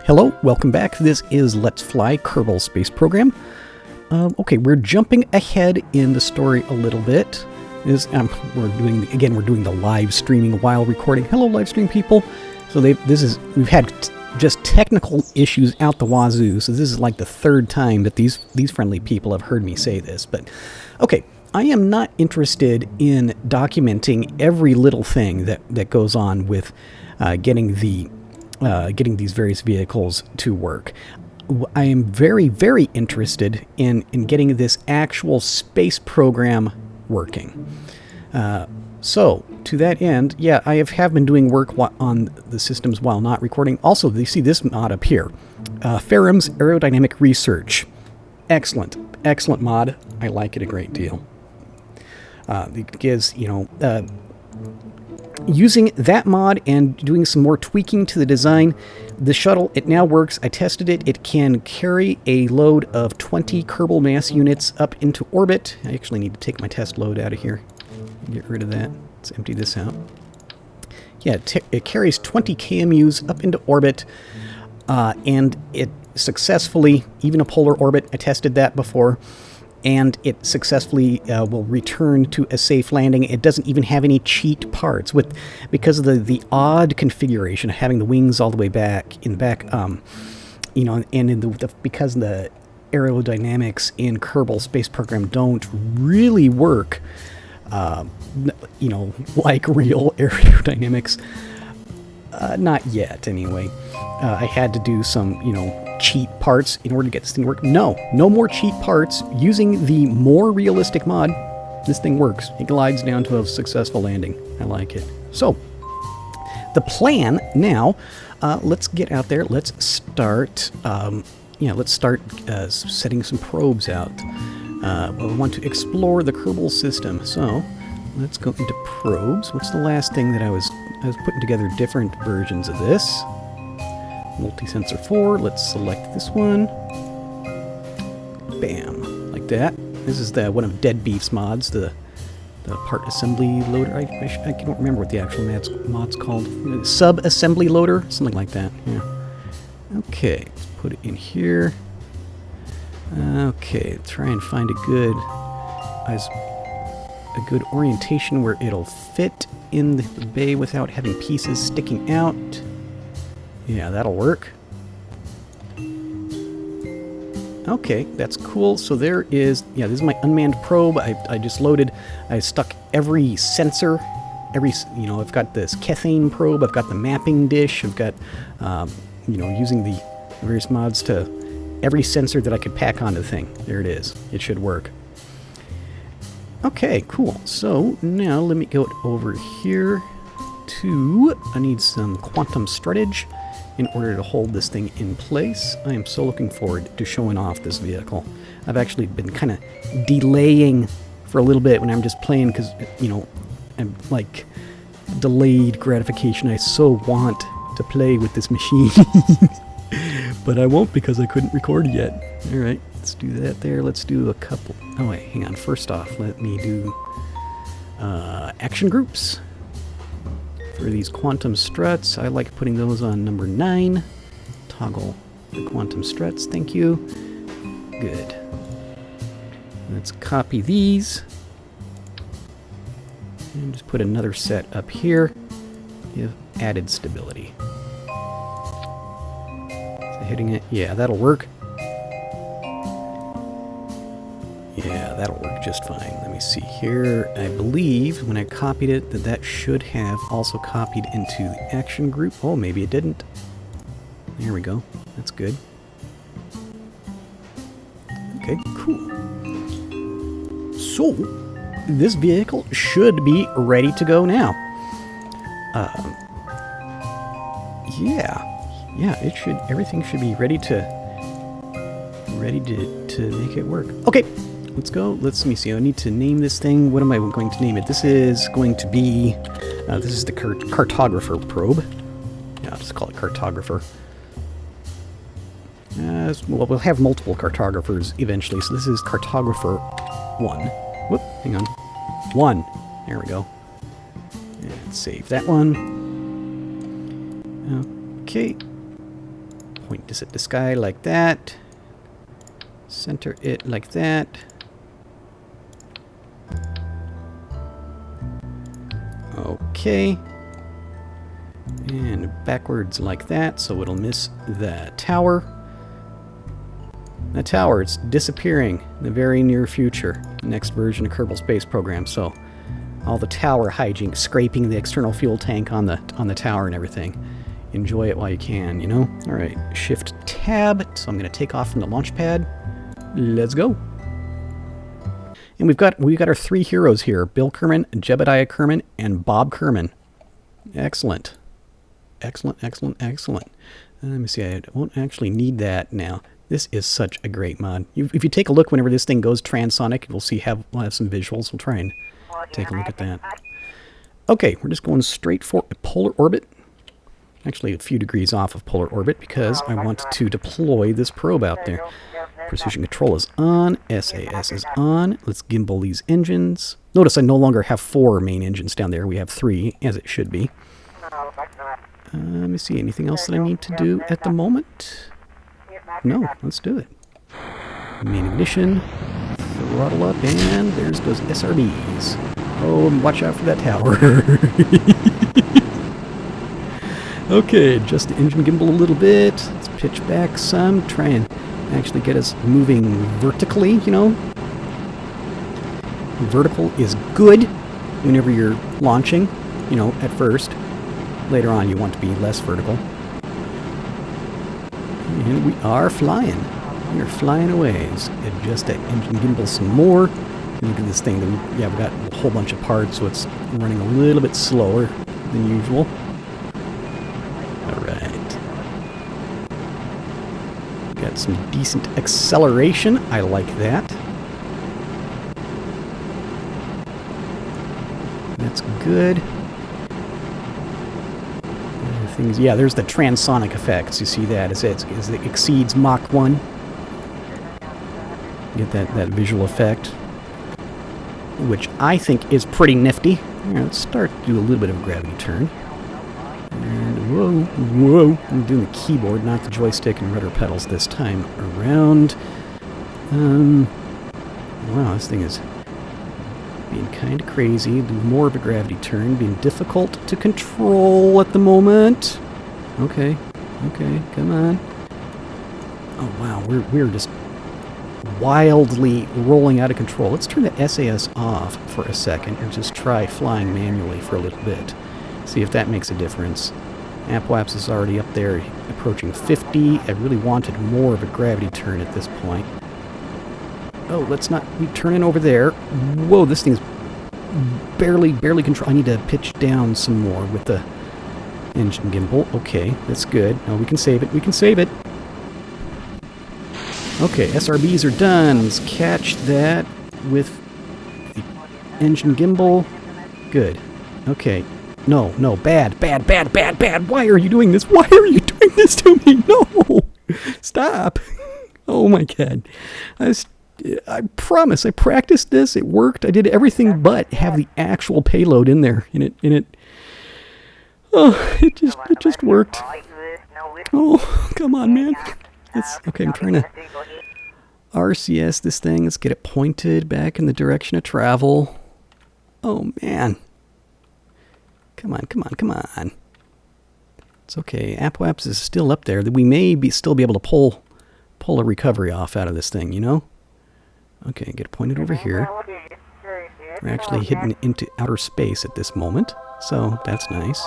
Hello, welcome back. This is Let's Fly Kerbal Space Program. Okay, we're jumping ahead in the story a little bit. We're doing the live streaming while recording. Hello, live stream people. So we've had just technical issues out the wazoo. So this is like the third time that these friendly people have heard me say this. But okay, I am not interested in documenting every little thing that goes on with getting these various vehicles to work. I am very, very interested in getting this actual space program working. So, to that end, yeah, I have been doing work on the systems while not recording. Also, you see this mod up here. Ferrum's Aerodynamic Research. Excellent. Excellent mod. I like it a great deal. It gives, using that mod and doing some more tweaking to the design, the shuttle, it now works. I tested it. It can carry a load of 20 Kerbal mass units up into orbit. I actually need to take my test load out of here. Get rid of that. Let's empty this out. Yeah, it carries 20 KMUs up into orbit, and it successfully, even a polar orbit, I tested that before, and it successfully will return to a safe landing. It doesn't even have any cheat parts because of the odd configuration of having the wings all the way back in the back, and because the aerodynamics in Kerbal Space Program don't really work, like real aerodynamics. Not yet, anyway. I had to do some, cheat parts in order to get this thing to work. No more cheat parts. Using the more realistic mod, this thing works. It glides down to a successful landing. I like it. So, the plan now, let's get out there. Let's start, setting some probes out. We want to explore the Kerbal system. So, let's go into probes. What's the last thing that I was putting together different versions of this. Multi-sensor 4. Let's select this one. Bam. Like that. This is one of Dead Beef's mods, the part assembly loader. I can't remember what the actual mod's called. Sub-assembly loader? Something like that. Yeah. Okay. Let's put it in here. Okay. Try and find a good orientation where it'll fit in the bay without having pieces sticking out. Yeah, that'll work. Okay, that's cool. So there is, this is my unmanned probe. I just loaded, I stuck every sensor, I've got this Kethane probe, I've got the mapping dish, I've got, using the various mods to every sensor that I could pack onto the thing. There it is. It should work. Okay, cool. So now let me go over here I need some quantum struttage in order to hold this thing in place. I am so looking forward to showing off this vehicle. I've actually been kind of delaying for a little bit when I'm just playing because, I'm like delayed gratification. I so want to play with this machine. But I won't because I couldn't record yet. All right, let's do that there. Let's do a couple. Oh, wait, hang on. First off, let me do action groups. For these quantum struts, I like putting those on number 9. Toggle the quantum struts. Thank you. Good. Let's copy these. And just put another set up here. Give added stability. Hitting it. Yeah, that'll work. Yeah, that'll work just fine. Let me see here. I believe when I copied it that should have also copied into the action group. Oh, maybe it didn't. There we go. That's good. Okay, cool. So, this vehicle should be ready to go now. Yeah, it should. Everything should be ready to make it work. Okay, let's go. Let me see. I need to name this thing. What am I going to name it? This is going to be. This is the cartographer probe. Yeah, I'll just call it cartographer. Well, we'll have multiple cartographers eventually. So this is cartographer 1. Whoop, hang on. 1. There we go. And save that one. Okay. Point this at the sky like that. Center it like that. Okay. And backwards like that, so it'll miss the tower. The tower, it's disappearing in the very near future. Next version of Kerbal Space Program. So all the tower hijinks, scraping the external fuel tank on the tower and everything. Enjoy it while you can, you know? All right, Shift Tab. So I'm going to take off from the launch pad. Let's go. And we've got our 3 heroes here: Bill Kerman, Jebediah Kerman, and Bob Kerman. Excellent. Excellent, excellent, excellent. Let me see, I won't actually need that now. This is such a great mod. If you take a look whenever this thing goes transonic, we'll we'll have some visuals. We'll try and take a look at that. Okay, we're just going straight for a polar orbit. Actually, a few degrees off of polar orbit because I want to deploy this probe out there. Precision control is on. SAS is on. Let's gimbal these engines. Notice I no longer have 4 main engines down there. We have 3, as it should be. Let me see. Anything else that I need to do at the moment? No, let's do it. Main ignition. Throttle up, and there's those SRBs. Oh, and watch out for that tower. Okay, adjust the engine gimbal a little bit. Let's pitch back some. Try and actually get us moving vertically, you know. Vertical is good whenever you're launching, you know, at first. Later on, you want to be less vertical. And we are flying. We are flying away. Let's adjust that engine gimbal some more. And look at this thing. Yeah, we've got a whole bunch of parts, so it's running a little bit slower than usual. All right. Got some decent acceleration. I like that. That's good. Things, yeah, there's the transonic effects. You see that as it exceeds Mach 1. Get that visual effect, which I think is pretty nifty. Right, let's start to do a little bit of a gravity turn. And whoa, whoa! I'm doing the keyboard, not the joystick and rudder pedals this time around. Wow, this thing is being kind of crazy. Do more of a gravity turn, being difficult to control at the moment. Okay, okay, come on. Oh wow, we're just wildly rolling out of control. Let's turn the SAS off for a second and just try flying manually for a little bit. See if that makes a difference. Apoapsis is already up there, approaching 50. I really wanted more of a gravity turn at this point. Oh, let's not be turning over there. Whoa, this thing's barely control. I need to pitch down some more with the engine gimbal. Okay, that's good. No, we can save it. We can save it. Okay, SRBs are done. Let's catch that with the engine gimbal. Good. Okay. No, bad. Why are you doing this? Why are you doing this to me? No! Stop. Oh my god. I promise, I practiced this, it worked, I did everything but have the actual payload in there, it just worked. Oh, come on, man. Okay, I'm trying to RCS this thing, let's get it pointed back in the direction of travel. Oh, man. Come on. It's okay, Apoapsis is still up there, we may still be able to pull a recovery off out of this thing, you know? Okay, get it pointed over here. We're actually heading into outer space at this moment, so that's nice.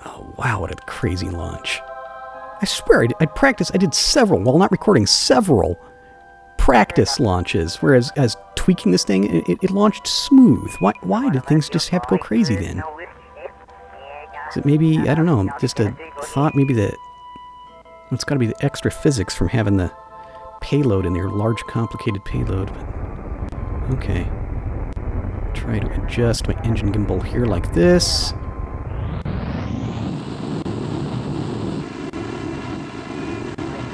Oh, wow, what a crazy launch. I swear, I practiced, I did several, while not recording, several practice launches, whereas as tweaking this thing, it launched smooth. Why did things just have to go crazy then? Is it maybe, I don't know, just a thought maybe that it's got to be the extra physics from having the payload in there, large complicated payload. But okay. Try to adjust my engine gimbal here like this.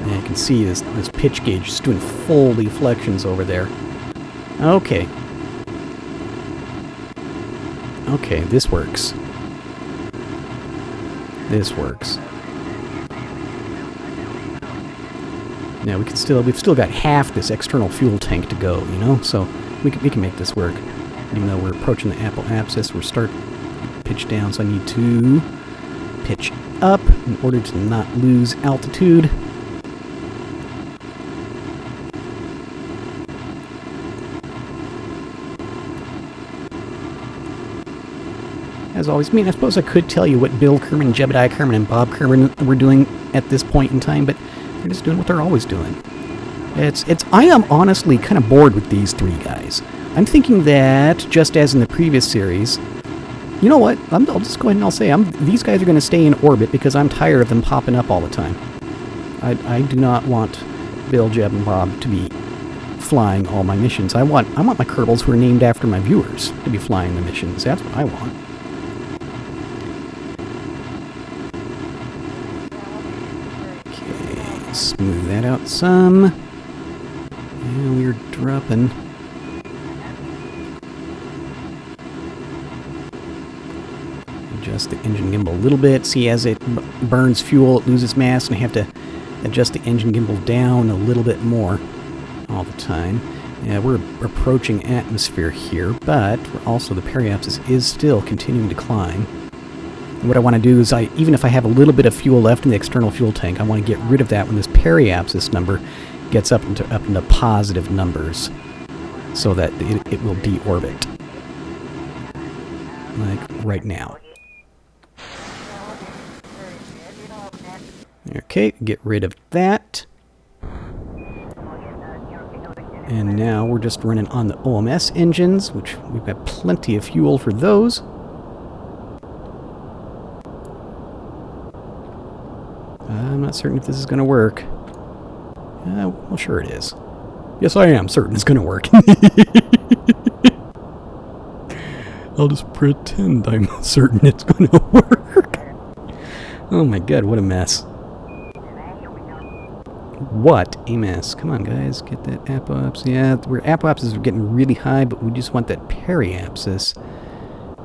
And you can see this pitch gauge just doing full deflections over there. Okay. Okay, this works. this works. Now we've still got half this external fuel tank to go, you know, so we can make this work. Even though we're approaching the apoapsis, we're pitch down, so I need to pitch up in order to not lose altitude. As always, I suppose I could tell you what Bill Kerman, Jebediah Kerman, and Bob Kerman were doing at this point in time, but they're just doing what they're always doing. I am honestly kind of bored with these three guys. I'm thinking that, just as in the previous series, you know what? I'll just go ahead and I'll say these guys are going to stay in orbit because I'm tired of them popping up all the time. I do not want Bill, Jeb, and Bob to be flying all my missions. I want my Kerbals who are named after my viewers to be flying the missions. That's what I want. Okay, smooth that out some. And we're dropping. Adjust the engine gimbal a little bit. See, as it burns fuel, it loses mass, and I have to adjust the engine gimbal down a little bit more all the time. Yeah, we're approaching atmosphere here, but also the periapsis is still continuing to climb. And what I want to do is, even if I have a little bit of fuel left in the external fuel tank, I want to get rid of that when this periapsis number gets up into positive numbers, so that it will deorbit, like right now. Okay, get rid of that. And now we're just running on the OMS engines, which we've got plenty of fuel for those. I'm not certain if this is going to work. Well, sure it is. Yes, I am certain it's going to work. I'll just pretend I'm certain it's going to work. Oh my god, what a mess. What a mess. Come on, guys, get that apoapsis. Yeah, apoapsis are getting really high, but we just want that periapsis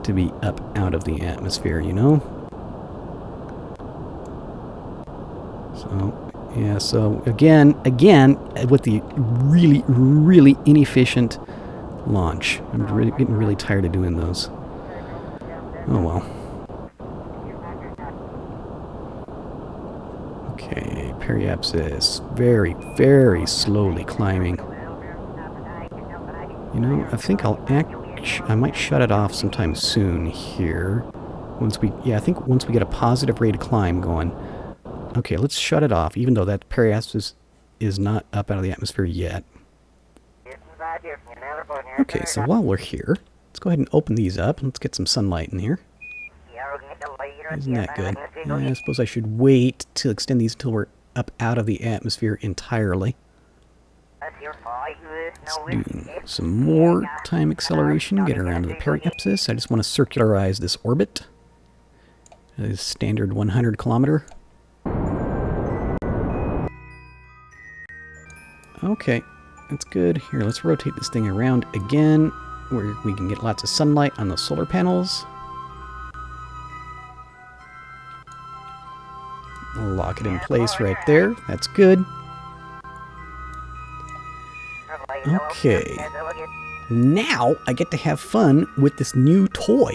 to be up out of the atmosphere, you know? So, yeah, so again, with the really, really inefficient launch. I'm getting really tired of doing those. Oh well. Okay, periapsis, very, very slowly climbing. You know, I think I might shut it off sometime soon here. I think once we get a positive rate of climb going. Okay, let's shut it off, even though that periapsis is not up out of the atmosphere yet. Okay, so while we're here, let's go ahead and open these up. Let's get some sunlight in here. Isn't that good? I suppose I should wait to extend these until we're up out of the atmosphere entirely. Let's do some more time acceleration, get around to the periapsis. I just want to circularize this orbit. That is standard 100 kilometer. Okay, that's good. Here, let's rotate this thing around again, where we can get lots of sunlight on the solar panels. We'll lock it in place right there. That's good. Okay. Now I get to have fun with this new toy.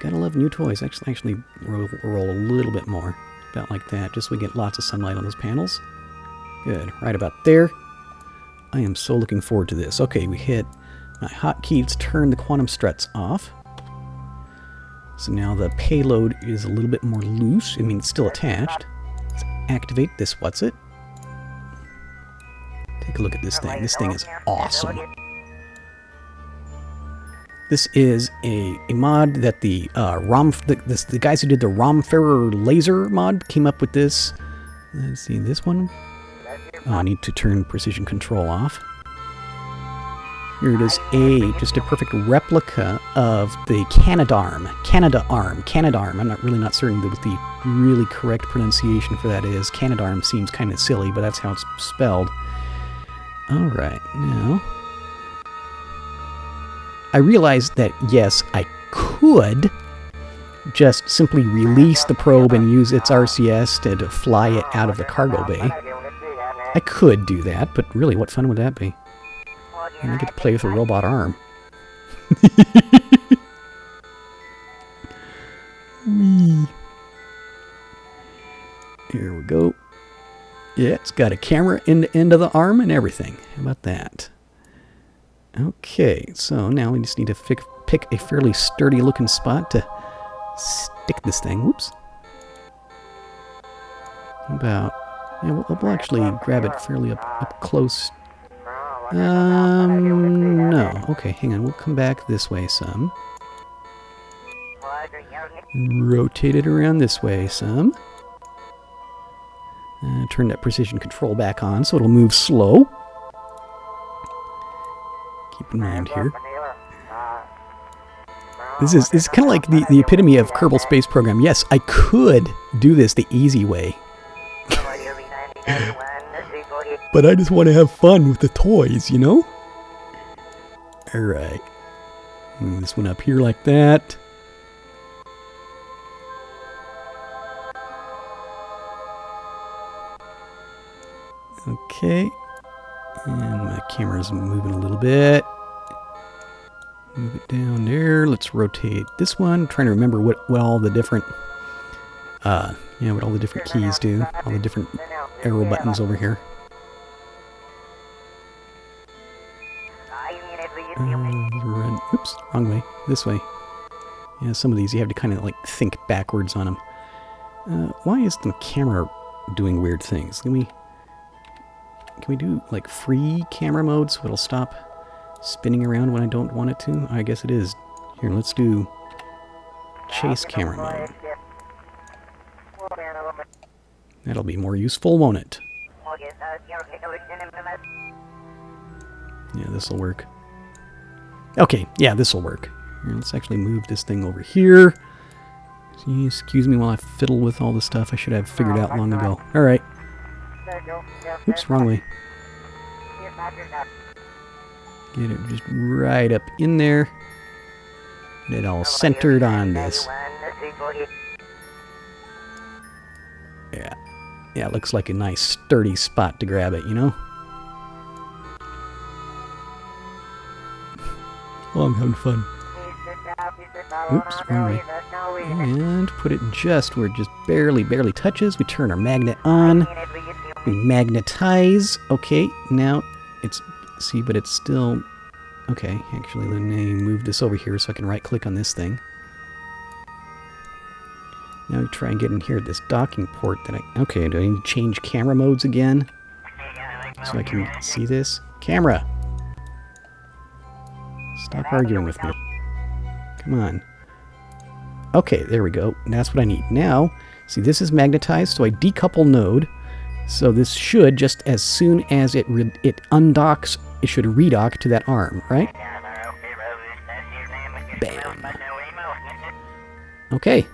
Gotta love new toys. Actually roll a little bit more. About like that, just so we get lots of sunlight on those panels. Good. Right about there. I am so looking forward to this. Okay, we hit my hotkey to turn the quantum struts off. So now the payload is a little bit more loose. I mean, it's still attached. Let's activate this what's-it. Take a look at this thing. This thing is awesome. This is a mod that the guys who did the Romfarer laser mod came up with this. Let's see, this one. Oh, I need to turn precision control off. Here it is, just a perfect replica of the Canadarm. I'm not certain what the really correct pronunciation for that is. Canadarm seems kind of silly, but that's how it's spelled. Alright, now I realized that, yes, I could just simply release the probe and use its RCS to fly it out of the cargo bay. I could do that, but really, what fun would that be? And I get to play with a robot arm. Whee. Here we go. Yeah, it's got a camera in the end of the arm and everything. How about that? Okay, so now we just need to pick a fairly sturdy looking spot to stick this thing. Whoops. About, yeah, we'll actually grab it fairly up close. No. Okay, hang on. We'll come back this way some. Rotate it around this way some. Turn that precision control back on so it'll move slow. Keep in mind here. This is kind of like the epitome of Kerbal Space Program. Yes, I could do this the easy way. But I just want to have fun with the toys, you know? Alright. Move this one up here like that. Okay. And my camera's moving a little bit. Move it down there. Let's rotate this one. I'm trying to remember what all the different what all the different keys do. All the different arrow buttons over here. Oops, wrong way. This way. Yeah, some of these you have to kind of like think backwards on them. Why is the camera doing weird things? Can we do like free camera mode so it'll stop spinning around when I don't want it to? I guess it is. Here, let's do chase camera mode. That'll be more useful, won't it? Yeah, this'll work. Okay, yeah, this'll work. Here, let's actually move this thing over here. Excuse me while I fiddle with all the stuff I should have figured out long ago. Alright. Oops, wrong way. Get it just right up in there. Get it all centered on this. Yeah. Yeah, it looks like a nice sturdy spot to grab it, you know? Oh, I'm having fun. Oops, wrong way. And put it just where it just barely touches. We turn our magnet on. We magnetize. Okay, now it's... See, but it's still... Okay, actually, let me move this over here so I can right-click on this thing. Now we try and get in here at this docking port that I... Okay, do I need to change camera modes again? So I can see this? Camera! Stop arguing with me. Come on. Okay, there we go. That's what I need. Now, see, this is magnetized, so I decouple node. So this should, just as soon as it undocks, it should redock to that arm, right? Bam. Okay.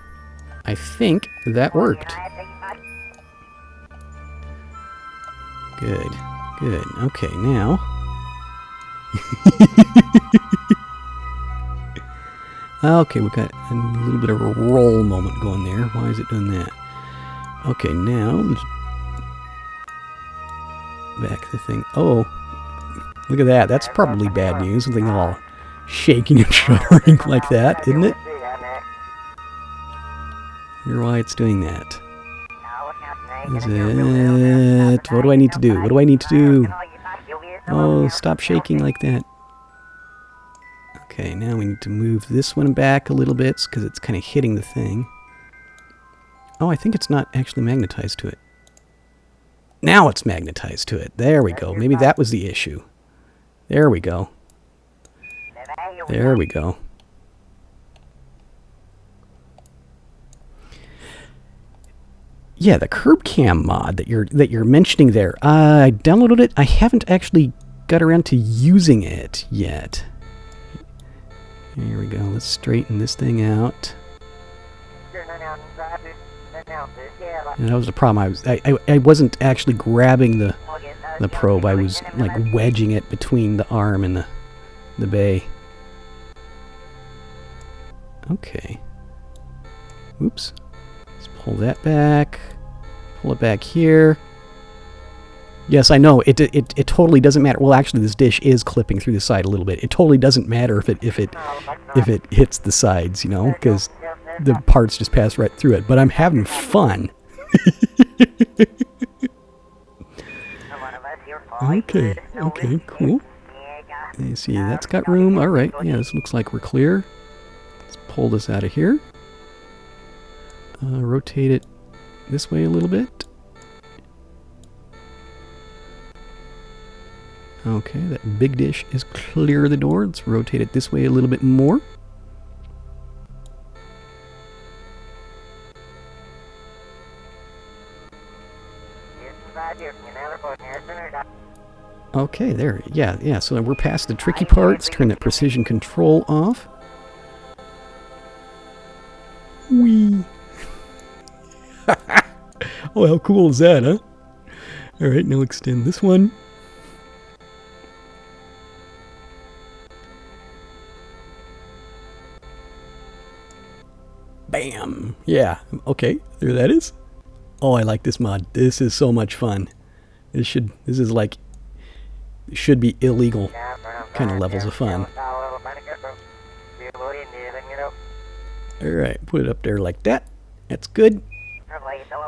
I think that worked. Good. Good. Okay, now... Okay, we got a little bit of a roll moment going there. Why is it doing that? Okay, now let's back the thing. Oh, look at that. That's probably bad news. Something all shaking and shuddering like that, isn't it? I wonder why it's doing that. Is it... What do I need to do? What do I need to do? Oh, stop shaking like that. Okay, now we need to move this one back a little bit because it's kind of hitting the thing. Oh, I think it's not actually magnetized to it. Now it's magnetized to it. There we go. Maybe that was the issue. There we go. There we go. Yeah, the KerbCam mod that you're mentioning there. I downloaded it. I haven't actually got around to using it yet. Here we go. Let's straighten this thing out. And that was the problem. I wasn't actually grabbing the probe. I was like wedging it between the arm and the bay. Okay. Oops. Let's pull that back. Pull it back here. Yes, I know. It totally doesn't matter. Well, actually, this dish is clipping through the side a little bit. It totally doesn't matter if it hits the sides, you know, because the parts just pass right through it. But I'm having fun. Okay, cool. You see, that's got room. All right, yeah, this looks like we're clear. Let's pull this out of here. Rotate it this way a little bit. Okay, that big dish is clear of the door. Let's rotate it this way a little bit more. Okay, there. Yeah. So we're past the tricky part. Let's turn that precision control off. Whee! Oh, how cool is that, huh? All right, now extend this one. Bam! Yeah. Okay, there that is. Oh, I like this mod. This is so much fun. This is like, should be illegal kind of levels of fun. Alright, put it up there like that. That's good.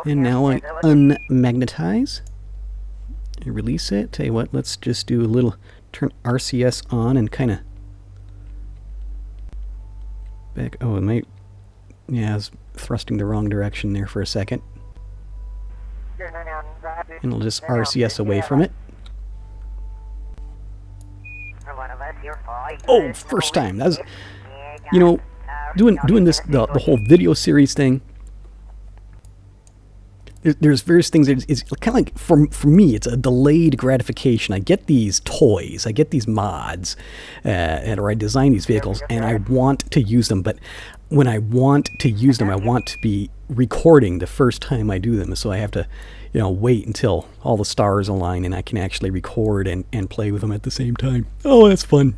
And now I unmagnetize. And release it. Tell you what, let's just do a little, turn RCS on and kind of back. Oh, it might, yeah, I was thrusting the wrong direction there for a second. And I'll just RCS away from it. Oh, first time. That was, you know, doing this, the whole video series thing. There's various things. It's kind of like, for me, it's a delayed gratification. I get these toys, I get these mods, or I design these vehicles, and I want to use them. But when I want to use them, I want to be recording the first time I do them. So I have to, you know, wait until all the stars align and I can actually record and play with them at the same time. Oh, that's fun.